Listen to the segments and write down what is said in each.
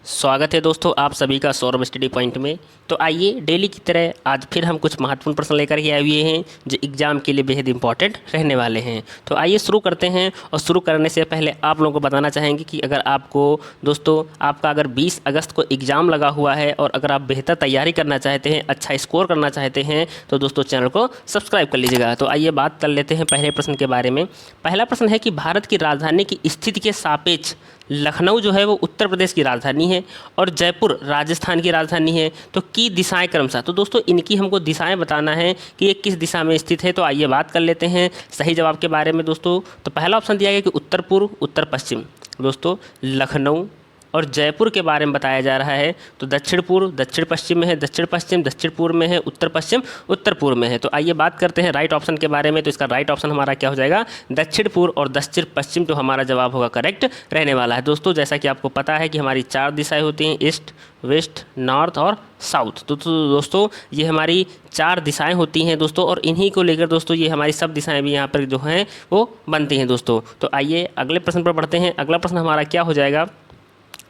स्वागत है दोस्तों आप सभी का सौरभ स्टडी पॉइंट में। तो आइए डेली की तरह आज फिर हम कुछ महत्वपूर्ण प्रश्न लेकर के आए हुए हैं जो एग्ज़ाम के लिए बेहद इंपॉर्टेंट रहने वाले हैं। तो आइए शुरू करते हैं। और शुरू करने से पहले आप लोगों को बताना चाहेंगे कि अगर आपको दोस्तों आपका अगर 20 अगस्त को एग्ज़ाम लगा हुआ है और अगर आप बेहतर तैयारी करना चाहते हैं, अच्छा स्कोर करना चाहते हैं, तो दोस्तों चैनल को सब्सक्राइब कर लीजिएगा। तो आइए बात कर लेते हैं पहले प्रश्न के बारे में। पहला प्रश्न है कि भारत की राजधानी की स्थिति के सापेक्ष लखनऊ जो है वो उत्तर प्रदेश की राजधानी है और जयपुर राजस्थान की राजधानी है। तो की दिशाएं क्रमशः, तो दोस्तों इनकी हमको दिशाएं बताना है कि ये किस दिशा में स्थित है। तो आइए बात कर लेते हैं सही जवाब के बारे में दोस्तों। तो पहला ऑप्शन दिया गया कि उत्तर पूर्व उत्तर पश्चिम। दोस्तों लखनऊ और जयपुर के बारे में बताया जा रहा है। तो दक्षिण पूर्व दक्षिण पश्चिम में है, दक्षिण पश्चिम दक्षिण पूर्व में है, उत्तर पश्चिम उत्तर पूर्व में है। तो आइए बात करते हैं राइट ऑप्शन के बारे में। तो इसका राइट ऑप्शन हमारा क्या हो जाएगा, दक्षिण पूर्व और दक्षिण पश्चिम जो हमारा जवाब होगा करेक्ट रहने वाला है। दोस्तों जैसा कि आपको पता है कि हमारी 4 दिशाएं होती हैं, ईस्ट वेस्ट नॉर्थ और साउथ। तो दोस्तों ये हमारी 4 दिशाएं होती हैं दोस्तों, और इन्हीं को लेकर दोस्तों ये हमारी सब दिशाएं भी यहाँ पर जो हैं वो बनती हैं दोस्तों। तो आइए अगले प्रश्न पर बढ़ते हैं। अगला प्रश्न हमारा क्या हो जाएगा,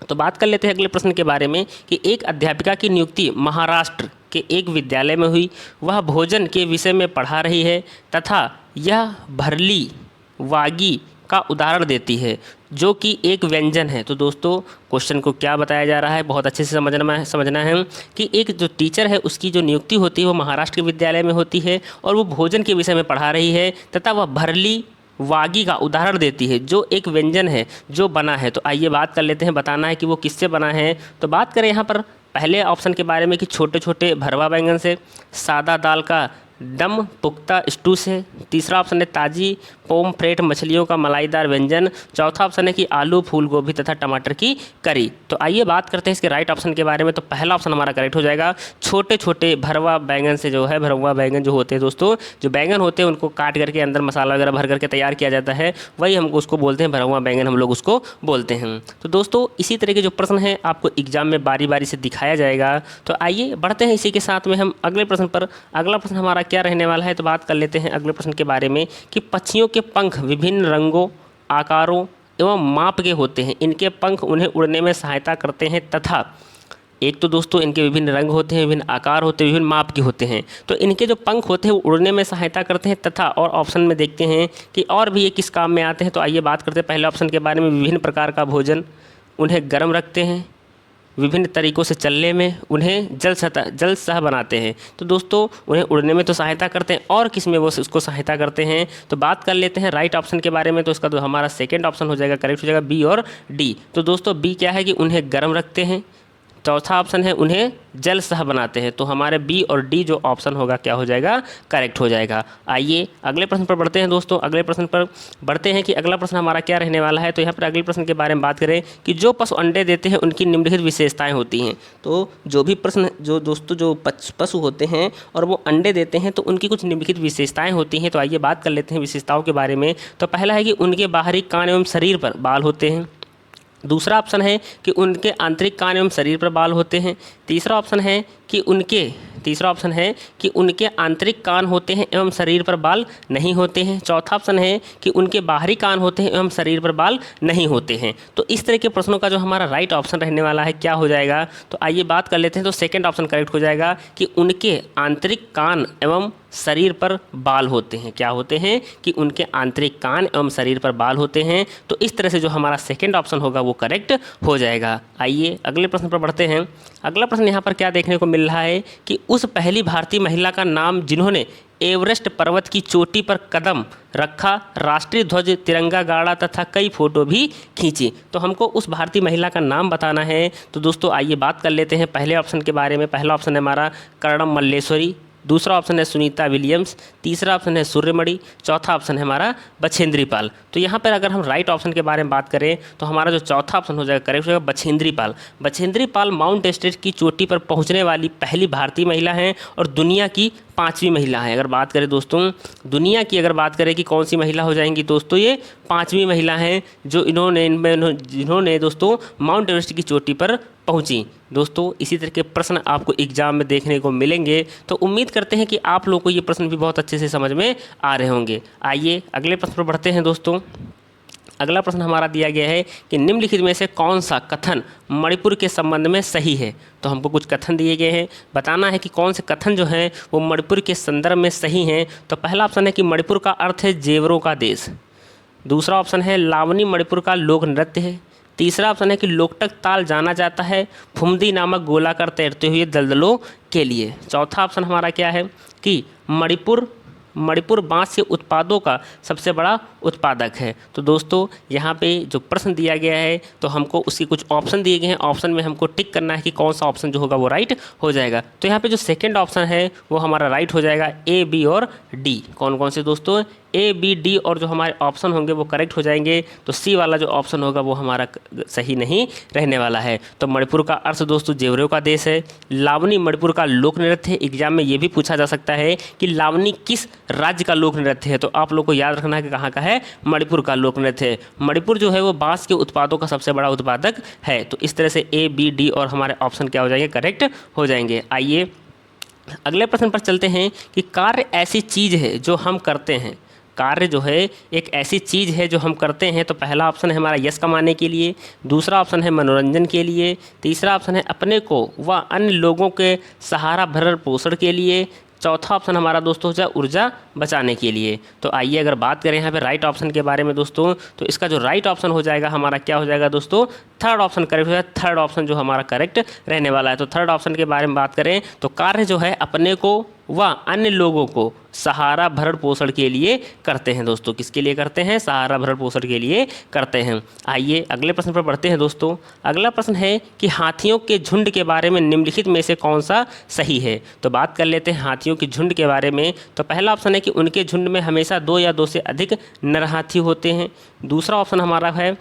तो बात कर लेते हैं अगले प्रश्न के बारे में कि एक अध्यापिका की नियुक्ति महाराष्ट्र के एक विद्यालय में हुई। वह भोजन के विषय में पढ़ा रही है तथा यह भरली वागी का उदाहरण देती है जो कि एक व्यंजन है। तो दोस्तों क्वेश्चन को क्या बताया जा रहा है, बहुत अच्छे से समझना है कि एक जो टीचर है उसकी जो नियुक्ति होती है वो महाराष्ट्र के विद्यालय में होती है और वो भोजन के विषय में पढ़ा रही है तथा वह भरली वागी का उदाहरण देती है जो एक व्यंजन है जो बना है। तो आइए बात कर लेते हैं, बताना है कि वो किससे बना है। तो बात करें यहाँ पर पहले ऑप्शन के बारे में कि छोटे छोटे भरवा बैंगन से, सादा दाल का दम पुख्ता स्टू से, तीसरा ऑप्शन है ताज़ी पोमफ्रेट मछलियों का मलाईदार व्यंजन, चौथा ऑप्शन है कि आलू फूल गोभी तथा टमाटर की करी। तो आइए बात करते हैं इसके राइट ऑप्शन के बारे में। तो पहला ऑप्शन हमारा करेक्ट हो जाएगा, छोटे छोटे भरवा बैंगन से जो है, भरवा बैंगन जो होते हैं दोस्तों, जो बैंगन होते हैं उनको काट करके अंदर मसाला वगैरह भर करके तैयार किया जाता है, वही हमको उसको बोलते हैं भरवा बैंगन, हम लोग उसको बोलते हैं। तो दोस्तों इसी तरह के जो प्रश्न हैं आपको एग्जाम में बारी बारी से दिखाया जाएगा। तो आइए बढ़ते हैं इसी के साथ में हम अगले प्रश्न पर। अगला प्रश्न हमारा क्या रहने वाला है, तो बात कर लेते हैं अगले प्रश्न के बारे में कि पक्षियों के पंख विभिन्न रंगों आकारों एवं माप के होते हैं। इनके पंख उन्हें उड़ने में सहायता करते हैं तथा एक तो दोस्तों इनके विभिन्न रंग होते हैं, विभिन्न आकार होते हैं, विभिन्न माप के होते हैं। तो इनके जो पंख होते हैं वो उड़ने में सहायता करते हैं तथा और ऑप्शन में देखते हैं कि और भी ये किस काम में आते हैं। तो आइए बात करते हैं पहले ऑप्शन के बारे में, विभिन्न प्रकार का भोजन, उन्हें गर्म रखते हैं, विभिन्न तरीक़ों से चलने में, उन्हें जल सह बनाते हैं। तो दोस्तों उन्हें उड़ने में तो सहायता करते हैं और किस में वो उसको सहायता करते हैं। तो बात कर लेते हैं राइट ऑप्शन के बारे में। तो इसका तो हमारा सेकंड ऑप्शन हो जाएगा, करेक्ट हो जाएगा बी और डी। तो दोस्तों बी क्या है कि उन्हें गर्म रखते हैं, चौथा ऑप्शन है उन्हें जल सह बनाते हैं। तो हमारे बी और डी जो ऑप्शन होगा क्या हो जाएगा, करेक्ट हो जाएगा। आइए अगले प्रश्न पर बढ़ते हैं दोस्तों। अगले प्रश्न पर बढ़ते हैं कि अगला प्रश्न हमारा क्या रहने वाला है। तो यहाँ पर अगले प्रश्न के बारे में बात करें कि जो पशु अंडे देते हैं उनकी निम्नलिखित विशेषताएं होती हैं। तो जो भी प्रश्न जो दोस्तों जो पशु होते हैं और वो अंडे देते हैं तो उनकी कुछ निम्नलिखित विशेषताएँ होती हैं। तो आइए बात कर लेते हैं विशेषताओं के बारे में। तो पहला है कि उनके बाहरी कान एवं शरीर पर बाल होते हैं। दूसरा ऑप्शन है कि उनके आंतरिक कान एवं शरीर पर बाल होते हैं। तीसरा ऑप्शन है कि उनके आंतरिक कान होते हैं एवं शरीर पर बाल नहीं होते हैं। चौथा ऑप्शन है कि उनके बाहरी कान होते हैं एवं शरीर पर बाल नहीं होते हैं। तो इस तरह के प्रश्नों का जो हमारा राइट ऑप्शन रहने वाला है क्या हो जाएगा, तो आइए बात कर लेते हैं। तो सेकंड ऑप्शन करेक्ट हो जाएगा कि उनके आंतरिक कान एवं शरीर पर बाल होते हैं। क्या होते हैं कि उनके आंतरिक कान एवं शरीर पर बाल होते हैं। तो इस तरह से जो हमारा सेकंड ऑप्शन होगा वो करेक्ट हो जाएगा। आइए अगले प्रश्न पर बढ़ते हैं। अगला प्रश्न यहाँ पर क्या देखने को मिल रहा है कि उस पहली भारतीय महिला का नाम जिन्होंने एवरेस्ट पर्वत की चोटी पर कदम रखा, राष्ट्रीय ध्वज तिरंगा गाड़ा तथा कई फोटो भी खींची। तो हमको उस भारतीय महिला का नाम बताना है। तो दोस्तों आइए बात कर लेते हैं पहले ऑप्शन के बारे में। पहला ऑप्शन है हमारा कर्णम मल्लेश्वरी, दूसरा ऑप्शन है सुनीता विलियम्स, तीसरा ऑप्शन है सूर्यमणि, चौथा ऑप्शन है हमारा बछेंद्री पाल। तो यहाँ पर अगर हम राइट ऑप्शन के बारे में बात करें तो हमारा जो चौथा ऑप्शन हो जाएगा करेक्ट हो जाएगा बछेंद्री पाल। बछेंद्री पाल माउंट एवरेस्ट की चोटी पर पहुँचने वाली पहली भारतीय महिला हैं और दुनिया की 5वीं महिला है। अगर बात करें दोस्तों दुनिया की, अगर बात करें कि कौन सी महिला हो जाएंगी दोस्तों, ये 5वीं महिला हैं जो जिन्होंने दोस्तों माउंट एवरेस्ट की चोटी पर पहुंची। दोस्तों इसी तरह के प्रश्न आपको एग्जाम में देखने को मिलेंगे। तो उम्मीद करते हैं कि आप लोगों को ये प्रश्न भी बहुत अच्छे से समझ में आ रहे होंगे। आइए अगले प्रश्न पर बढ़ते हैं दोस्तों। अगला प्रश्न हमारा दिया गया है कि निम्नलिखित में से कौन सा कथन मणिपुर के संबंध में सही है। तो हमको कुछ कथन दिए गए हैं, बताना है कि कौन से कथन जो हैं वो मणिपुर के संदर्भ में सही हैं। तो पहला ऑप्शन है कि मणिपुर का अर्थ है जेवरों का देश। दूसरा ऑप्शन है लावनी मणिपुर का लोक नृत्य है। तीसरा ऑप्शन है कि लोकटक ताल जाना जाता है फुमदी नामक गोलाकार तैरते हुए दलदलों के लिए। चौथा ऑप्शन हमारा क्या है कि मणिपुर बांस के उत्पादों का सबसे बड़ा उत्पादक है। तो दोस्तों यहाँ पे जो प्रश्न दिया गया है तो हमको उसके कुछ ऑप्शन दिए गए हैं, ऑप्शन में हमको टिक करना है कि कौन सा ऑप्शन जो होगा वो राइट हो जाएगा। तो यहाँ पे जो सेकंड ऑप्शन है वो हमारा राइट हो जाएगा, ए, बी और डी। कौन कौन से दोस्तों, ए, बी, डी और जो हमारे ऑप्शन होंगे वो करेक्ट हो जाएंगे। तो सी वाला जो ऑप्शन होगा वो हमारा सही नहीं रहने वाला है। तो मणिपुर का अर्थ दोस्तों जेवरों का देश है। लावनी मणिपुर का लोक नृत्य है। एग्जाम में ये भी पूछा जा सकता है कि लावनी किस राज्य का लोक नृत्य है। तो आप लोग को याद रखना है कि कहाँ का है, मणिपुर का लोक नृत्य है। मणिपुर जो है वो बांस के उत्पादों का सबसे बड़ा उत्पादक है। तो इस तरह से ए, बी, डी और हमारे ऑप्शन क्या हो जाएंगे, करेक्ट हो जाएंगे। आइए अगले प्रश्न पर चलते हैं कि कार्य ऐसी चीज़ है जो हम करते हैं। कार्य जो है एक ऐसी चीज़ है जो हम करते हैं। तो पहला ऑप्शन है हमारा यश कमाने के लिए, दूसरा ऑप्शन है मनोरंजन के लिए, तीसरा ऑप्शन है अपने को व अन्य लोगों के सहारा भरण पोषण के लिए, चौथा ऑप्शन हमारा दोस्तों हो जाए ऊर्जा बचाने के लिए। तो आइए अगर बात करें यहाँ पे राइट ऑप्शन के बारे में दोस्तों, तो इसका जो राइट ऑप्शन हो जाएगा हमारा क्या हो जाएगा दोस्तों, थर्ड ऑप्शन करेक्ट हो जाएगा। थर्ड ऑप्शन जो हमारा करेक्ट रहने वाला है। तो थर्ड ऑप्शन के बारे में बात करें तो कार्य जो है अपने को व अन्य लोगों को सहारा भरण पोषण के लिए करते हैं दोस्तों। किसके लिए करते हैं, सहारा भरण पोषण के लिए करते हैं। आइए अगले प्रश्न पर बढ़ते हैं दोस्तों। अगला प्रश्न है कि हाथियों के झुंड के बारे में निम्नलिखित में से कौन सा सही है। तो बात कर लेते हैं हाथियों के झुंड के बारे में। तो पहला ऑप्शन है कि उनके झुंड में हमेशा 2 या 2 से अधिक नर हाथी होते हैं। दूसरा ऑप्शन हमारा है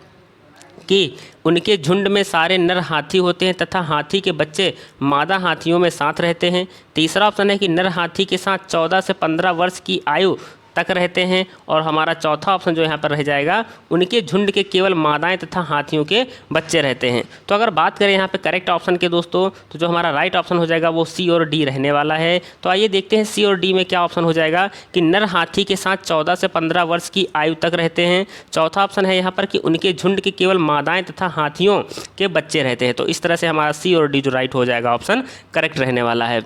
कि उनके झुंड में सारे नर हाथी होते हैं तथा हाथी के बच्चे मादा हाथियों में साथ रहते हैं। तीसरा ऑप्शन है कि नर हाथी के साथ 14 से 15 वर्ष की आयु तक रहते हैं। और हमारा चौथा ऑप्शन जो यहाँ पर रह जाएगा, उनके झुंड के केवल मादाएं तथा हाथियों के बच्चे रहते हैं। तो अगर बात करें यहाँ पे करेक्ट ऑप्शन के दोस्तों, तो जो हमारा राइट ऑप्शन हो जाएगा वो सी और डी रहने वाला है। तो आइए देखते हैं सी और डी में क्या ऑप्शन हो जाएगा कि नर हाथी के साथ 14 से 15 वर्ष की आयु तक रहते हैं। चौथा ऑप्शन है यहाँ पर कि उनके झुंड के केवल मादाएं तथा हाथियों के बच्चे रहते हैं। तो इस तरह से हमारा सी और डी जो राइट हो जाएगा ऑप्शन करेक्ट रहने वाला है।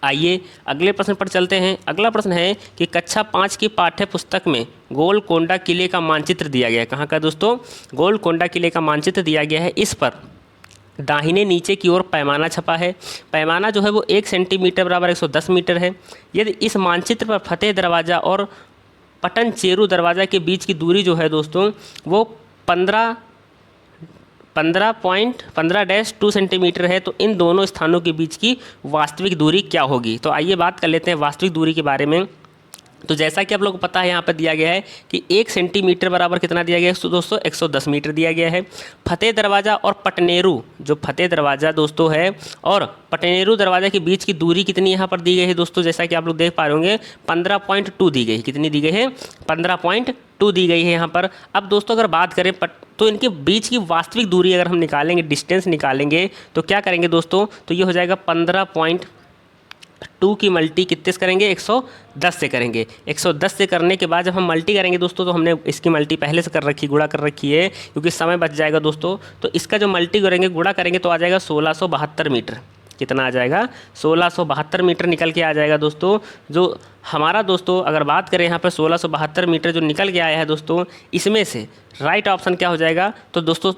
आइए अगले प्रश्न पर चलते हैं। अगला प्रश्न है कि कक्षा 5 की पाठ्य पुस्तक में गोलकोंडा किले का मानचित्र दिया गया है। कहाँ का दोस्तों, गोलकोंडा किले का मानचित्र दिया गया है। इस पर दाहिने नीचे की ओर पैमाना छपा है। पैमाना जो है वो 1 सेंटीमीटर बराबर 110 मीटर है। यदि इस मानचित्र पर फतेह दरवाज़ा और पटन चेरू दरवाज़ा के बीच की दूरी जो है दोस्तों वो 15.2 सेंटीमीटर है, तो इन दोनों स्थानों के बीच की वास्तविक दूरी क्या होगी। तो आइए बात कर लेते हैं वास्तविक दूरी के बारे में। तो जैसा कि आप लोगों को पता है यहाँ पर दिया गया है कि 1 सेंटीमीटर बराबर कितना दिया गया है दोस्तों, 110 मीटर दिया गया है। फतेह दरवाज़ा और पटनेरू, जो फतेह दरवाज़ा दोस्तों है और पटनेरू दरवाज़ा के बीच की दूरी कितनी यहाँ पर दी गई है दोस्तों, जैसा कि आप लोग देख पा रहे होंगे 15.2 दी गई है। कितनी दी गई है, 15.2 दी गई है यहाँ पर। अब दोस्तों अगर बात करें तो इनके बीच की वास्तविक दूरी अगर हम निकालेंगे, डिस्टेंस निकालेंगे, तो क्या करेंगे दोस्तों, तो ये हो जाएगा 15.2 की मल्टी कितने से करेंगे, 110 से करेंगे। 110 से करने के बाद जब हम मल्टी करेंगे दोस्तों, तो हमने इसकी मल्टी पहले से कर रखी, गुणा कर रखी है क्योंकि समय बच जाएगा दोस्तों। तो इसका जो मल्टी करेंगे, गुणा करेंगे तो आ जाएगा 1672 मीटर। कितना आ जाएगा, 1672 मीटर निकल के आ जाएगा दोस्तों। जो हमारा दोस्तों अगर बात करें यहाँ पर 1672 मीटर जो निकल के आया है दोस्तों, इसमें से राइट ऑप्शन क्या हो जाएगा, तो दोस्तों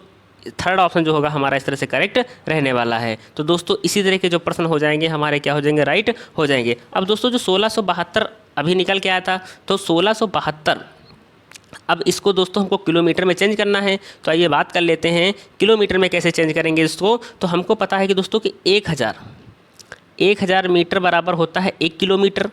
थर्ड ऑप्शन जो होगा हमारा इस तरह से करेक्ट रहने वाला है। तो दोस्तों इसी तरह के जो प्रश्न हो जाएंगे हमारे क्या हो जाएंगे, राइट हो जाएंगे। अब दोस्तों जो 1672 अभी निकल के आया था, तो 1672 अब इसको दोस्तों हमको किलोमीटर में चेंज करना है। तो आइए बात कर लेते हैं किलोमीटर में कैसे चेंज करेंगे इसको। तो हमको पता है कि दोस्तों कि 1000 मीटर बराबर होता है 1 किलोमीटर।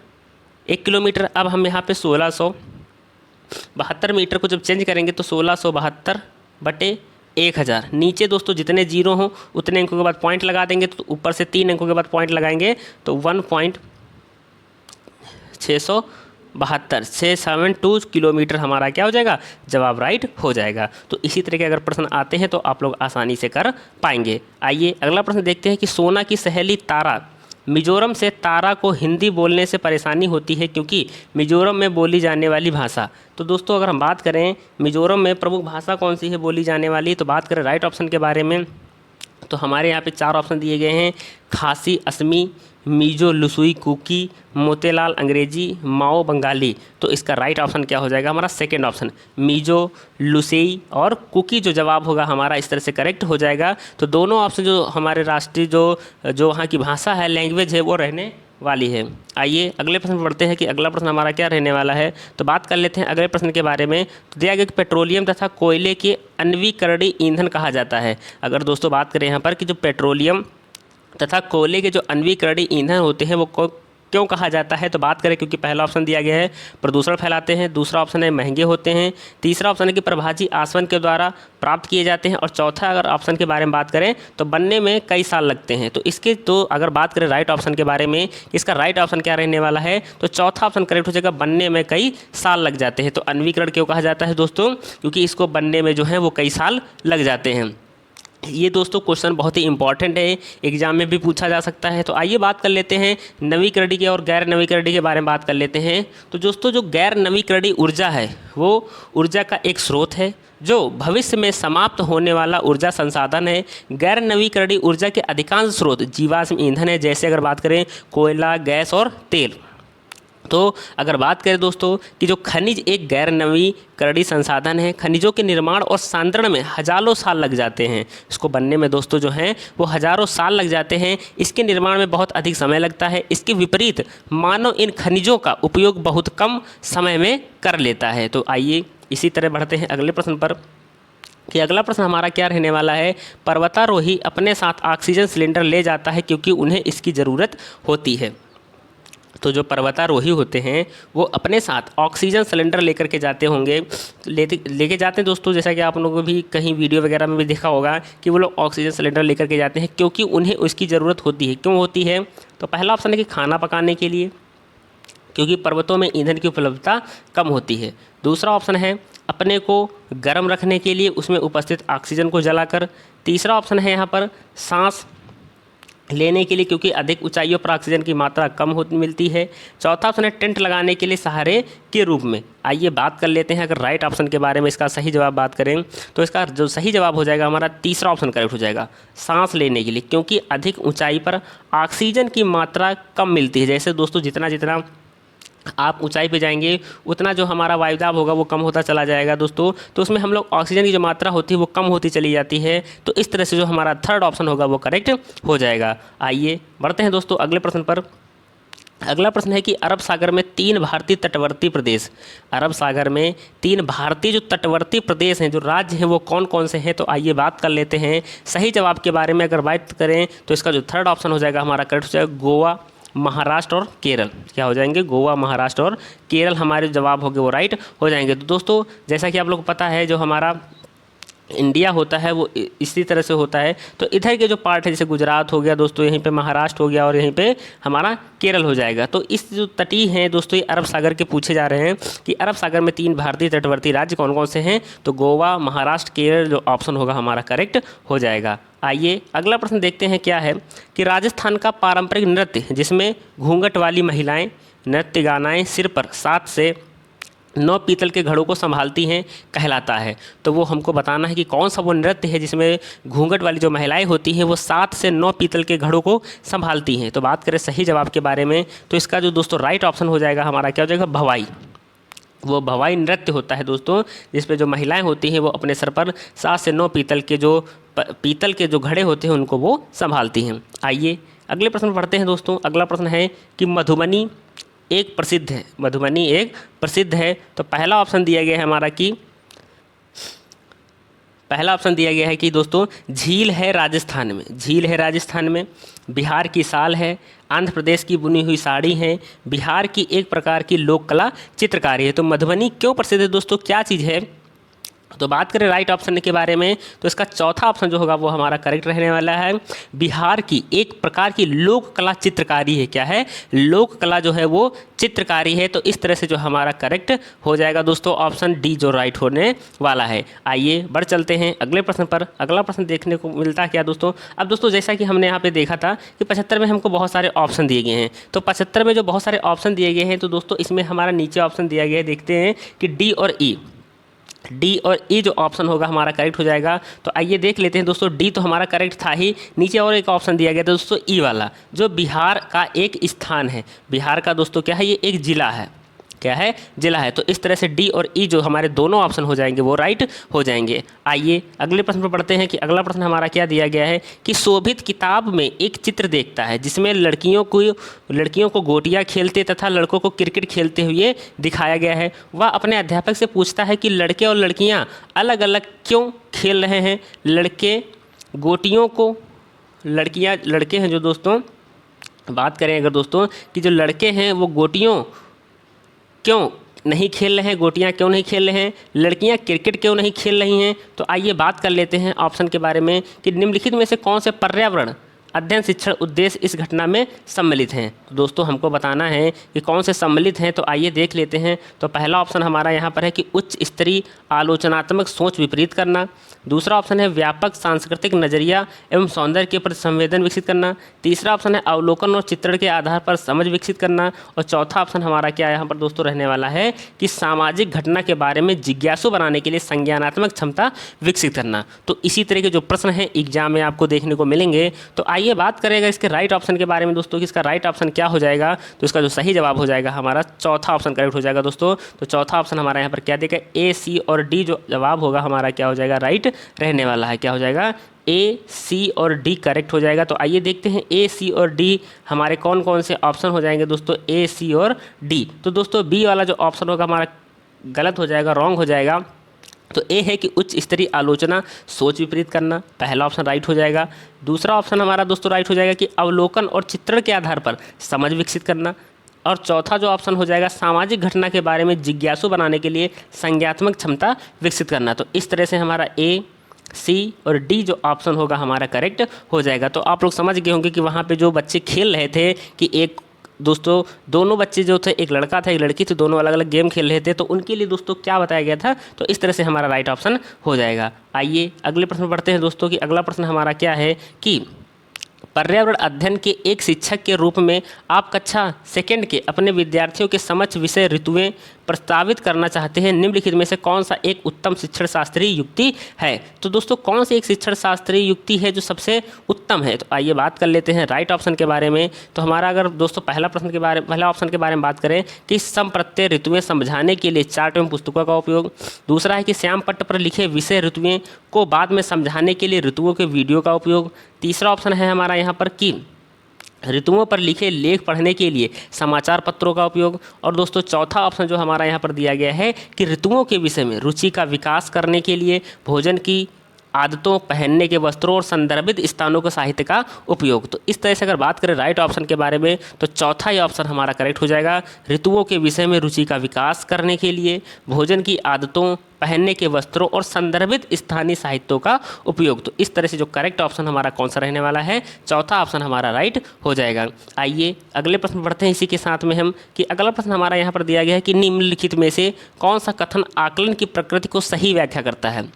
1 किलोमीटर अब हम यहाँ पे 1672 मीटर को जब चेंज करेंगे तो 1672 बटे 1000, नीचे दोस्तों जितने जीरो हों उतने अंकों के बाद पॉइंट लगा देंगे, तो ऊपर से 3 अंकों के बाद पॉइंट लगाएंगे तो 1.672 किलोमीटर हमारा क्या हो जाएगा, जवाब राइट हो जाएगा। तो इसी तरह के अगर प्रश्न आते हैं तो आप लोग आसानी से कर पाएंगे। आइए अगला प्रश्न देखते हैं कि सोना की सहेली तारा मिजोरम से तारा को हिंदी बोलने से परेशानी होती है क्योंकि मिजोरम में बोली जाने वाली भाषा। तो दोस्तों अगर हम बात करें मिजोरम में प्रमुख भाषा कौन सी है बोली जाने वाली, तो बात करें राइट ऑप्शन के बारे में, तो हमारे यहाँ पे 4 ऑप्शन दिए गए हैं, खासी असमी, मीजो लुसुई कुकी, मोतेलाल अंग्रेजी, माओ बंगाली। तो इसका राइट ऑप्शन क्या हो जाएगा हमारा सेकेंड ऑप्शन मीजो लुसेई और कुकी जो जवाब होगा हमारा इस तरह से करेक्ट हो जाएगा। तो दोनों ऑप्शन जो हमारे राष्ट्रीय जो वहाँ की भाषा है, लैंग्वेज है, वो रहने वाली है। आइए अगले प्रश्न पढ़ते हैं कि अगला प्रश्न हमारा क्या रहने वाला है। तो बात कर लेते हैं अगले प्रश्न के बारे में। तो दिया गया कि पेट्रोलियम तथा कोयले के अनवीकरणीय ईंधन कहा जाता है। अगर दोस्तों बात करें यहाँ पर कि जो पेट्रोलियम तथा कोयले के जो अनवीकरणीय ईंधन होते हैं वो क्यों कहा जाता है, तो बात करें क्योंकि पहला ऑप्शन दिया गया है प्रदूषण फैलाते हैं, दूसरा ऑप्शन है महंगे होते हैं, तीसरा ऑप्शन है कि प्रभाजी आसवन के द्वारा प्राप्त किए जाते हैं, और चौथा अगर ऑप्शन के बारे में बात करें तो बनने में कई साल लगते हैं। तो इसके तो अगर बात करें राइट ऑप्शन के बारे में, इसका राइट ऑप्शन क्या रहने वाला है, तो चौथा ऑप्शन करेक्ट हो जाएगा, बनने में कई साल लग जाते हैं। तो अनवीकरण क्यों कहा जाता है दोस्तों, क्योंकि इसको बनने में जो है वो कई साल लग जाते हैं। ये दोस्तों क्वेश्चन बहुत ही इंपॉर्टेंट है, एग्जाम में भी पूछा जा सकता है। तो आइए बात कर लेते हैं नवीकरणीय के और गैर नवीकरणीय के बारे में बात कर लेते हैं। तो दोस्तों जो गैर नवीकरणीय ऊर्जा है वो ऊर्जा का एक स्रोत है जो भविष्य में समाप्त होने वाला ऊर्जा संसाधन है। गैर नवीकरणीय ऊर्जा के अधिकांश स्रोत जीवाश्म ईंधन है, जैसे अगर बात करें कोयला, गैस और तेल। तो अगर बात करें दोस्तों कि जो खनिज एक गैर नवीकरणीय संसाधन है, खनिजों के निर्माण और सांद्रण में हजारों साल लग जाते हैं। इसको बनने में दोस्तों जो हैं वो हजारों साल लग जाते हैं, इसके निर्माण में बहुत अधिक समय लगता है। इसके विपरीत मानव इन खनिजों का उपयोग बहुत कम समय में कर लेता है। तो आइए इसी तरह बढ़ते हैं अगले प्रश्न पर कि अगला प्रश्न हमारा क्या रहने वाला है। पर्वतारोही अपने साथ ऑक्सीजन सिलेंडर ले जाता है क्योंकि उन्हें इसकी ज़रूरत होती है। तो जो पर्वतारोही होते हैं वो अपने साथ ऑक्सीजन सिलेंडर लेकर के जाते होंगे, लेके जाते हैं दोस्तों, जैसा कि आप लोगों को भी कहीं वीडियो वगैरह में भी देखा होगा कि वो लोग ऑक्सीजन सिलेंडर लेकर के जाते हैं क्योंकि उन्हें उसकी ज़रूरत होती है। क्यों होती है, तो पहला ऑप्शन है कि खाना पकाने के लिए, क्योंकि पर्वतों में ईंधन की उपलब्धता कम होती है। दूसरा ऑप्शन है अपने को गर्म रखने के लिए, उसमें उपस्थित ऑक्सीजन को जलाकर। तीसरा ऑप्शन है यहाँ पर सांस लेने के लिए, क्योंकि अधिक ऊंचाइयों पर ऑक्सीजन की मात्रा कम मिलती है। चौथा ऑप्शन है टेंट लगाने के लिए सहारे के रूप में। आइए बात कर लेते हैं अगर राइट ऑप्शन के बारे में, इसका सही जवाब बात करें तो इसका जो सही जवाब हो जाएगा हमारा तीसरा ऑप्शन करेक्ट हो जाएगा, सांस लेने के लिए, क्योंकि अधिक ऊंचाई पर ऑक्सीजन की मात्रा कम मिलती है। जैसे दोस्तों जितना जितना आप ऊंचाई पे जाएंगे उतना जो हमारा वायुदाब होगा वो कम होता चला जाएगा दोस्तों, तो उसमें हम लोग ऑक्सीजन की जो मात्रा होती है वो कम होती चली जाती है। तो इस तरह से जो हमारा थर्ड ऑप्शन होगा वो करेक्ट हो जाएगा। आइए बढ़ते हैं दोस्तों अगले प्रश्न पर। अगला प्रश्न है कि अरब सागर में 3 भारतीय तटवर्ती प्रदेश, अरब सागर में 3 भारतीय जो तटवर्ती प्रदेश हैं, जो राज्य हैं, वो कौन कौन से हैं। तो आइए बात कर लेते हैं सही जवाब के बारे में। अगर बात करें तो इसका जो थर्ड ऑप्शन हो जाएगा हमारा करेक्ट हो जाएगा गोवा, महाराष्ट्र और केरल। क्या हो जाएंगे, गोवा, महाराष्ट्र और केरल हमारे जवाब होंगे वो राइट हो जाएंगे। तो दोस्तों जैसा कि आप लोग को पता है जो हमारा इंडिया होता है वो इसी तरह से होता है। तो इधर के जो पार्ट है जैसे गुजरात हो गया दोस्तों, यहीं पे महाराष्ट्र हो गया और यहीं पे हमारा केरल हो जाएगा। तो इस जो तटीय हैं दोस्तों ये अरब सागर के पूछे जा रहे हैं कि अरब सागर में 3 भारतीय तटवर्ती राज्य कौन कौन से हैं। तो गोवा, महाराष्ट्र, केरल जो ऑप्शन होगा हमारा करेक्ट हो जाएगा। आइए अगला प्रश्न देखते हैं क्या है कि राजस्थान का पारंपरिक नृत्य जिसमें घूंघट वाली महिलाएं नृत्य गानाएं सिर पर 7 से 9 पीतल के घड़ों को संभालती हैं कहलाता है। तो वो हमको बताना है कि कौन सा वो नृत्य है जिसमें घूंघट वाली जो महिलाएं होती हैं वो 7 से 9 पीतल के घड़ों को संभालती हैं। तो बात करें सही जवाब के बारे में तो इसका जो दोस्तों राइट ऑप्शन हो जाएगा हमारा क्या हो जाएगा, भवाई। वो भवाई नृत्य होता है दोस्तों जिसपे जो महिलाएं होती हैं वो अपने सर पर 7 से 9 पीतल के जो घड़े होते हैं उनको वो संभालती हैं। आइए अगले प्रश्न पढ़ते हैं दोस्तों। अगला प्रश्न है कि मधुबनी एक प्रसिद्ध है, मधुबनी एक प्रसिद्ध है। तो पहला ऑप्शन दिया गया है हमारा कि दोस्तों झील है राजस्थान में, झील है राजस्थान में, बिहार की साल है, आंध्र प्रदेश की बुनी हुई साड़ी है, बिहार की एक प्रकार की लोक कला चित्रकारी है। तो मधुबनी क्यों प्रसिद्ध है दोस्तों, क्या चीज़ है तो बात करें राइट ऑप्शन के बारे में, तो इसका चौथा ऑप्शन जो होगा वो हमारा करेक्ट रहने वाला है। बिहार की एक प्रकार की लोक कला चित्रकारी है। क्या है? लोक कला जो है वो चित्रकारी है। तो इस तरह से जो हमारा करेक्ट हो जाएगा दोस्तों ऑप्शन डी जो राइट होने वाला है। आइए बढ़ चलते हैं अगले प्रश्न पर। अगला प्रश्न देखने को मिलता है क्या दोस्तों, अब दोस्तों जैसा कि हमने यहाँ पे देखा था कि 75 में हमको बहुत सारे ऑप्शन दिए गए हैं। तो 75 में जो बहुत सारे ऑप्शन दिए गए हैं, तो दोस्तों इसमें हमारा नीचे ऑप्शन दिया गया है, देखते हैं कि डी और ई जो ऑप्शन होगा हमारा करेक्ट हो जाएगा। तो आइए देख लेते हैं दोस्तों, डी तो हमारा करेक्ट था ही, नीचे और एक ऑप्शन दिया गया था दोस्तों ई वाला, जो बिहार का एक स्थान है। बिहार का दोस्तों क्या है? ये एक जिला है। क्या है? जिला है। तो इस तरह से डी और ई जो हमारे दोनों ऑप्शन हो जाएंगे वो राइट हो जाएंगे। आइए अगले प्रश्न पर पढ़ते हैं कि अगला प्रश्न हमारा क्या दिया गया है कि शोभित किताब में एक चित्र देखता है जिसमें लड़कियों को गोटियां खेलते तथा लड़कों को क्रिकेट खेलते हुए दिखाया गया है। वह अपने अध्यापक से पूछता है कि लड़के और लड़कियां अलग अलग क्यों खेल रहे हैं। लड़के गोटियों को, लड़के हैं जो दोस्तों, बात करें अगर दोस्तों कि जो लड़के हैं वो गोटियों क्यों नहीं खेल रहे हैं, गोटियां क्यों नहीं खेल रहे हैं, लड़कियां क्रिकेट क्यों नहीं खेल रही हैं। तो आइए बात कर लेते हैं ऑप्शन के बारे में कि निम्नलिखित में से कौन से पर्यावरण अध्ययन शिक्षण उद्देश्य इस घटना में सम्मिलित हैं। तो दोस्तों हमको बताना है कि कौन से सम्मिलित हैं। तो आइए देख लेते हैं। तो पहला ऑप्शन हमारा यहाँ पर है कि उच्च स्तरीय आलोचनात्मक सोच विपरीत करना। दूसरा ऑप्शन है व्यापक सांस्कृतिक नजरिया एवं सौंदर्य के प्रति संवेदन विकसित करना। तीसरा ऑप्शन है अवलोकन और चित्रण के आधार पर समझ विकसित करना। और चौथा ऑप्शन हमारा क्या यहाँ पर दोस्तों रहने वाला है कि सामाजिक घटना के बारे में जिज्ञासु बनाने के लिए संज्ञानात्मक क्षमता विकसित करना। तो इसी तरह के जो प्रश्न हैं एग्जाम में आपको देखने को मिलेंगे। तो आइए बात करेगा इसके राइट ऑप्शन के बारे में दोस्तों कि इसका राइट ऑप्शन क्या हो जाएगा। तो इसका जो सही जवाब हो जाएगा हमारा चौथा ऑप्शन करेक्ट हो जाएगा दोस्तों। तो चौथा ऑप्शन हमारा यहाँ पर क्या देगा, ए, सी और डी जो जवाब होगा हमारा क्या हो जाएगा, राइट रहने वाला है। क्या हो जाएगा, ए, सी और डी करेक्ट हो जाएगा। तो आइए देखते हैं ए, सी और डी हमारे कौन कौन से ऑप्शन हो जाएंगे दोस्तों, ए, सी और डी। तो दोस्तों बी वाला जो ऑप्शन होगा हमारा गलत हो जाएगा, रॉन्ग हो जाएगा। तो ए है कि उच्च स्तरीय आलोचना सोच विपरीत करना, पहला ऑप्शन राइट हो जाएगा। दूसरा ऑप्शन हमारा दोस्तों राइट हो जाएगा कि अवलोकन और चित्रण के आधार पर समझ विकसित करना। और चौथा जो ऑप्शन हो जाएगा सामाजिक घटना के बारे में जिज्ञासु बनाने के लिए संज्ञात्मक क्षमता विकसित करना। तो इस तरह से हमारा ए, सी और डी जो ऑप्शन होगा हमारा करेक्ट हो जाएगा। तो आप लोग समझ गए होंगे कि वहाँ पे जो बच्चे खेल रहे थे कि एक दोस्तों दोनों बच्चे जो थे, एक लड़का था एक लड़की थी, दोनों अलग अलग गेम खेल रहे थे। तो उनके लिए दोस्तों क्या बताया गया था। तो इस तरह से हमारा राइट ऑप्शन हो जाएगा। आइए अगले प्रश्न पढ़ते हैं दोस्तों कि अगला प्रश्न हमारा क्या है कि पर्यावरण अध्ययन के एक शिक्षक के रूप में आप कक्षा सेकंड के अपने विद्यार्थियों के समक्ष विषय ऋतुएं प्रस्तावित करना चाहते हैं। निम्नलिखित में से कौन सा एक उत्तम शिक्षण शास्त्रीय युक्ति है। तो दोस्तों कौन सी एक शिक्षण शास्त्रीय युक्ति है जो सबसे उत्तम है। तो आइए बात कर लेते हैं राइट ऑप्शन के बारे में। तो हमारा अगर दोस्तों पहला ऑप्शन के बारे में बात करें कि सम प्रत्यय ऋतुएं समझाने के लिए चार्ट एवं पुस्तकों का उपयोग। दूसरा है कि श्याम पट्ट पर लिखे विषय ऋतुएं को बाद में समझाने के लिए ऋतुओं के वीडियो का उपयोग। तीसरा ऑप्शन है हमारा यहाँ पर कि ऋतुओं पर लिखे लेख पढ़ने के लिए समाचार पत्रों का उपयोग। और दोस्तों चौथा ऑप्शन जो हमारा यहाँ पर दिया गया है कि ऋतुओं के विषय में रुचि का विकास करने के लिए भोजन की आदतों, पहनने के वस्त्रों और संदर्भित स्थानों के साहित्य का उपयोग। तो इस तरह से अगर बात करें राइट ऑप्शन के बारे में तो चौथा ही ऑप्शन हमारा करेक्ट हो जाएगा। ऋतुओं के विषय में रुचि का विकास करने के लिए भोजन की आदतों, पहनने के वस्त्रों और संदर्भित स्थानीय साहित्यों का उपयोग। तो इस तरह से जो करेक्ट ऑप्शन हमारा कौन सा रहने वाला है, चौथा ऑप्शन हमारा राइट हो जाएगा। आइए अगले प्रश्न पढ़ते हैं इसी के साथ में हम कि अगला प्रश्न हमारा यहाँ पर दिया गया है कि निम्नलिखित में से कौन सा कथन आकलन की प्रकृति को सही व्याख्या करता है।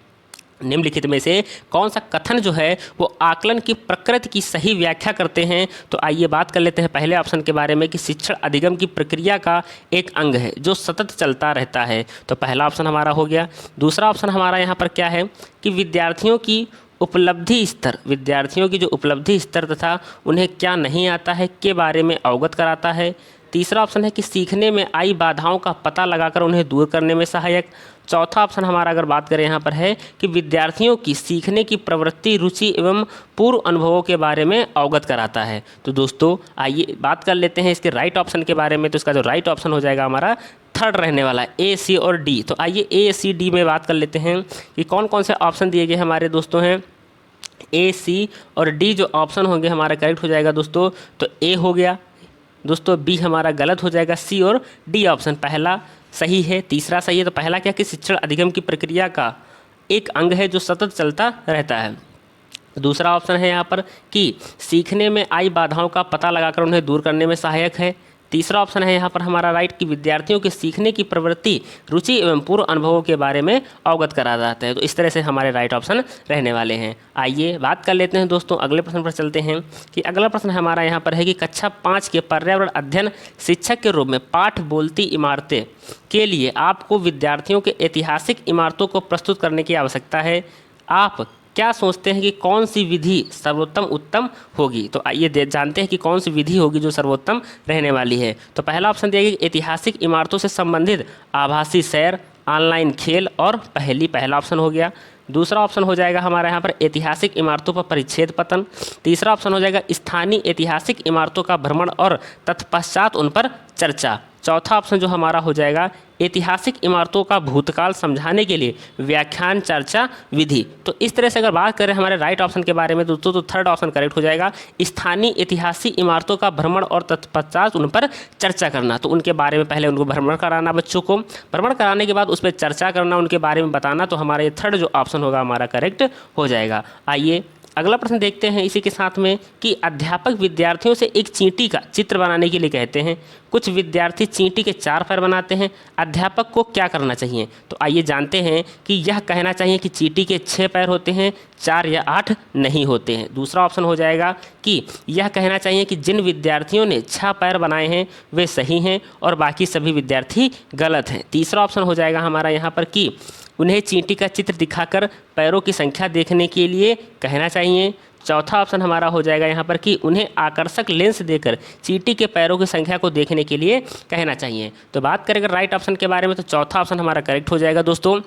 निम्नलिखित में से कौन सा कथन जो है वो आकलन की प्रकृति की सही व्याख्या करते हैं। तो आइए बात कर लेते हैं पहले ऑप्शन के बारे में कि शिक्षण अधिगम की प्रक्रिया का एक अंग है जो सतत चलता रहता है। तो पहला ऑप्शन हमारा हो गया। दूसरा ऑप्शन हमारा यहाँ पर क्या है कि विद्यार्थियों की जो उपलब्धि स्तर तथा उन्हें क्या नहीं आता है के बारे में अवगत कराता है। तीसरा ऑप्शन है कि सीखने में आई बाधाओं का पता लगाकर उन्हें दूर करने में सहायक। चौथा ऑप्शन हमारा अगर बात करें यहाँ पर है कि विद्यार्थियों की सीखने की प्रवृत्ति, रुचि एवं पूर्व अनुभवों के बारे में अवगत कराता है। तो दोस्तों आइए बात कर लेते हैं इसके राइट ऑप्शन के बारे में। तो इसका जो राइट ऑप्शन हो जाएगा हमारा थर्ड रहने वाला है, ए, सी और डी। तो आइए ए, सी, डी में बात कर लेते हैं कि कौन कौन से ऑप्शन दिए गए हमारे दोस्तों हैं। ए, सी और डी जो ऑप्शन होंगे हमारा करेक्ट हो जाएगा दोस्तों। तो ए हो गया दोस्तों, बी हमारा गलत हो जाएगा, सी और डी ऑप्शन पहला सही है, तीसरा सही है। तो पहला क्या कि शिक्षण अधिगम की प्रक्रिया का एक अंग है जो सतत चलता रहता है। दूसरा ऑप्शन है यहाँ पर कि सीखने में आई बाधाओं का पता लगाकर उन्हें दूर करने में सहायक है। तीसरा ऑप्शन है यहाँ पर हमारा राइट कि विद्यार्थियों के सीखने की प्रवृत्ति, रुचि एवं पूर्व अनुभवों के बारे में अवगत करा जाता है। तो इस तरह से हमारे राइट ऑप्शन रहने वाले हैं। आइए बात कर लेते हैं दोस्तों, अगले प्रश्न पर चलते हैं कि अगला प्रश्न हमारा यहाँ पर है कि कक्षा 5 के पर्यावरण अध्ययन शिक्षक के रूप में पाठ बोलती इमारतें के लिए आपको विद्यार्थियों के ऐतिहासिक इमारतों को प्रस्तुत करने की आवश्यकता है। आप क्या सोचते हैं कि कौन सी विधि सर्वोत्तम उत्तम होगी? तो आइए जानते हैं कि कौन सी विधि होगी जो सर्वोत्तम रहने वाली है। तो पहला ऑप्शन दिया गया ऐतिहासिक इमारतों से संबंधित आभासी सैर, ऑनलाइन खेल और पहला ऑप्शन हो गया। दूसरा ऑप्शन हो जाएगा हमारा यहाँ पर ऐतिहासिक इमारतों पर परिच्छेद पतन। तीसरा ऑप्शन हो जाएगा स्थानीय ऐतिहासिक इमारतों का भ्रमण और तत्पश्चात उन पर चर्चा। चौथा ऑप्शन जो हमारा हो जाएगा ऐतिहासिक इमारतों का भूतकाल समझाने के लिए व्याख्यान चर्चा विधि। तो इस तरह से अगर बात करें हमारे राइट ऑप्शन के बारे में दोस्तों, तो थर्ड ऑप्शन करेक्ट हो जाएगा स्थानीय ऐतिहासिक इमारतों का भ्रमण और तत्पश्चात उन पर चर्चा करना। तो उनके बारे में पहले उनको भ्रमण कराना, बच्चों को भ्रमण कराने के बाद उस पर चर्चा करना, उनके बारे में बताना। तो हमारा ये थर्ड जो ऑप्शन होगा हमारा करेक्ट हो जाएगा। आइए अगला प्रश्न देखते हैं इसी के साथ में कि अध्यापक विद्यार्थियों से एक चींटी का चित्र बनाने के लिए कहते हैं। कुछ विद्यार्थी चींटी के 4 पैर बनाते हैं। अध्यापक को क्या करना चाहिए? तो आइए जानते हैं कि यह कहना चाहिए कि चींटी के 6 पैर होते हैं, 4 या 8 नहीं होते हैं। दूसरा ऑप्शन हो जाएगा कि यह कहना चाहिए कि जिन विद्यार्थियों ने 6 पैर बनाए हैं वे सही हैं और बाकी सभी विद्यार्थी गलत हैं। तीसरा ऑप्शन हो जाएगा हमारा यहाँ पर कि उन्हें चींटी का चित्र दिखाकर पैरों की संख्या देखने के लिए कहना चाहिए। चौथा ऑप्शन हमारा हो जाएगा यहाँ पर कि उन्हें आकर्षक लेंस देकर चींटी के पैरों की संख्या को देखने के लिए कहना चाहिए। तो बात करें अगर राइट ऑप्शन के बारे में, तो चौथा ऑप्शन हमारा करेक्ट हो जाएगा दोस्तों।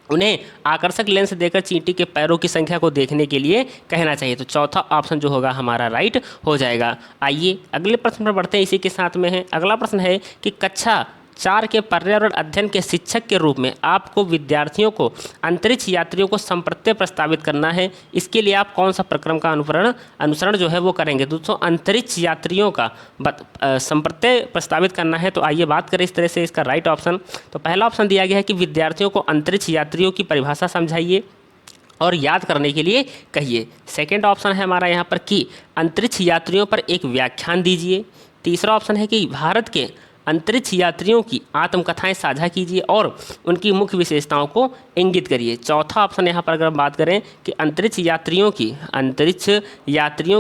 उन्हें आकर्षक लेंस देकर चींटी के पैरों की संख्या को देखने के लिए कहना चाहिए। तो चौथा ऑप्शन जो होगा हमारा राइट हो जाएगा। आइए अगले प्रश्न पर बढ़ते हैं, इसी के साथ में है अगला प्रश्न है कि कक्षा 4 के पर्यावरण अध्ययन के शिक्षक के रूप में आपको विद्यार्थियों को अंतरिक्ष यात्रियों को संप्रत्यय प्रस्तावित करना है। इसके लिए आप कौन सा प्रक्रम का अनुसरण जो है वो करेंगे? दोस्तों अंतरिक्ष यात्रियों का संप्रत्यय प्रस्तावित करना है। तो आइए बात करें इस तरह से इसका राइट ऑप्शन। तो पहला ऑप्शन दिया गया है कि विद्यार्थियों को अंतरिक्ष यात्रियों की परिभाषा समझाइए और याद करने के लिए कहिए। सेकेंड ऑप्शन है हमारा यहाँ पर कि अंतरिक्ष यात्रियों पर एक व्याख्यान दीजिए। तीसरा ऑप्शन है कि भारत के अंतरिक्ष यात्रियों की आत्मकथाएं साझा कीजिए और उनकी मुख्य विशेषताओं को इंगित करिए। चौथा ऑप्शन यहाँ पर अगर हम बात करें कि अंतरिक्ष यात्रियों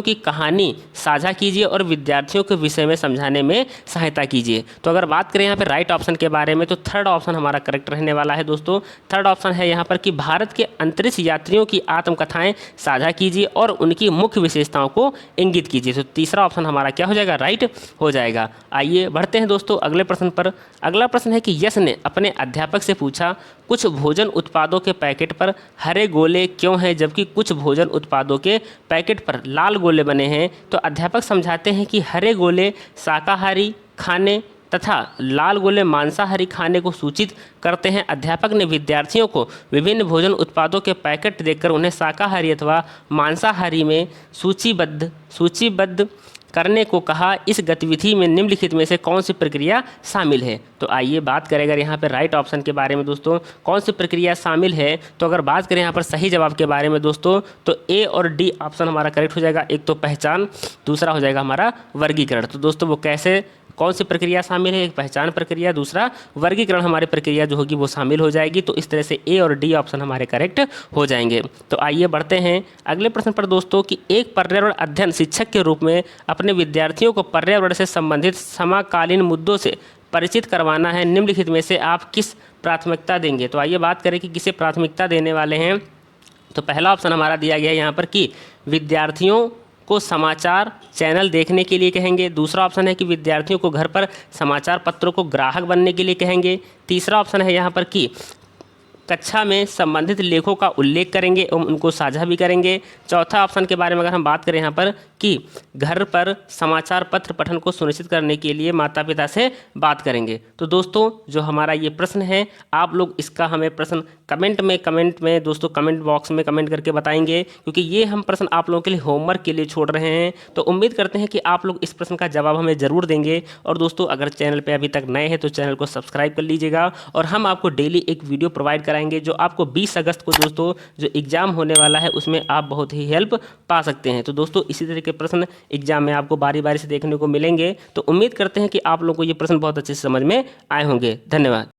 की कहानी साझा कीजिए और विद्यार्थियों के विषय में समझाने में सहायता कीजिए। तो अगर बात करें यहाँ पर राइट ऑप्शन के बारे में, तो थर्ड ऑप्शन हमारा करेक्ट रहने वाला है दोस्तों। थर्ड ऑप्शन है यहाँ पर कि भारत के अंतरिक्ष यात्रियों की आत्मकथाएं साझा कीजिए और उनकी मुख्य विशेषताओं को इंगित कीजिए। तो तीसरा ऑप्शन हमारा क्या हो जाएगा? राइट हो जाएगा। आइए बढ़ते हैं दोस्तों अगले प्रश्न पर। अगला प्रश्न है कि यश ने अपने अध्यापक से पूछा, कुछ भोजन उत्पादों के पैकेट पर हरे गोले क्यों हैं जबकि कुछ भोजन उत्पादों के पैकेट पर लाल गोले बने हैं? तो अध्यापक समझाते हैं कि हरे गोले शाकाहारी खाने तथा लाल गोले मांसाहारी खाने को सूचित करते हैं। अध्यापक ने विद्यार्थियों को विभिन्न भोजन उत्पादों के पैकेट देखकर उन्हें शाकाहारी अथवा मांसाहारी में सूचीबद्ध करने को कहा। इस गतिविधि में निम्नलिखित में से कौन सी प्रक्रिया शामिल है? तो आइए बात करें अगर यहाँ पर राइट ऑप्शन के बारे में दोस्तों, कौन सी प्रक्रिया शामिल है। तो अगर बात करें यहाँ पर सही जवाब के बारे में दोस्तों, तो ए और डी ऑप्शन हमारा करेक्ट हो जाएगा। एक तो पहचान, दूसरा हो जाएगा हमारा वर्गीकरण। तो दोस्तों वो कैसे कौन सी प्रक्रिया शामिल है? एक पहचान प्रक्रिया, दूसरा वर्गीकरण हमारी प्रक्रिया जो होगी वो शामिल हो जाएगी। तो इस तरह से ए और डी ऑप्शन हमारे करेक्ट हो जाएंगे। तो आइए बढ़ते हैं अगले प्रश्न पर दोस्तों कि एक पर्यावरण अध्ययन शिक्षक के रूप में अपने विद्यार्थियों को पर्यावरण से संबंधित समकालीन मुद्दों से परिचित करवाना है। निम्नलिखित में से आप किस प्राथमिकता देंगे? तो आइए बात करें कि किसे प्राथमिकता देने वाले हैं। तो पहला ऑप्शन हमारा दिया गया है यहाँ पर कि विद्यार्थियों को समाचार चैनल देखने के लिए कहेंगे। दूसरा ऑप्शन है कि विद्यार्थियों को घर पर समाचार पत्रों को ग्राहक बनने के लिए कहेंगे। तीसरा ऑप्शन है यहाँ पर कि कक्षा में संबंधित लेखों का उल्लेख करेंगे एवं उनको साझा भी करेंगे। चौथा ऑप्शन के बारे में अगर हम बात करें यहाँ पर कि घर पर समाचार पत्र पठन को सुनिश्चित करने के लिए माता पिता से बात करेंगे। तो दोस्तों जो हमारा ये प्रश्न है, आप लोग इसका हमें प्रश्न कमेंट में दोस्तों कमेंट बॉक्स में कमेंट करके बताएंगे, क्योंकि ये हम प्रश्न आप लोगों के लिए होमवर्क के लिए छोड़ रहे हैं। तो उम्मीद करते हैं कि आप लोग इस प्रश्न का जवाब हमें ज़रूर देंगे। और दोस्तों अगर चैनल पे अभी तक नए हैं तो चैनल को सब्सक्राइब कर लीजिएगा, और हम आपको डेली एक वीडियो प्रोवाइड कराएंगे जो आपको 20 अगस्त को दोस्तों जो एग्ज़ाम होने वाला है उसमें आप बहुत ही हेल्प पा सकते हैं। तो दोस्तों इसी तरह के प्रश्न एग्जाम में आपको बारी बारी से देखने को मिलेंगे। तो उम्मीद करते हैं कि आप लोगों को ये प्रश्न बहुत अच्छे से समझ में आए होंगे। धन्यवाद।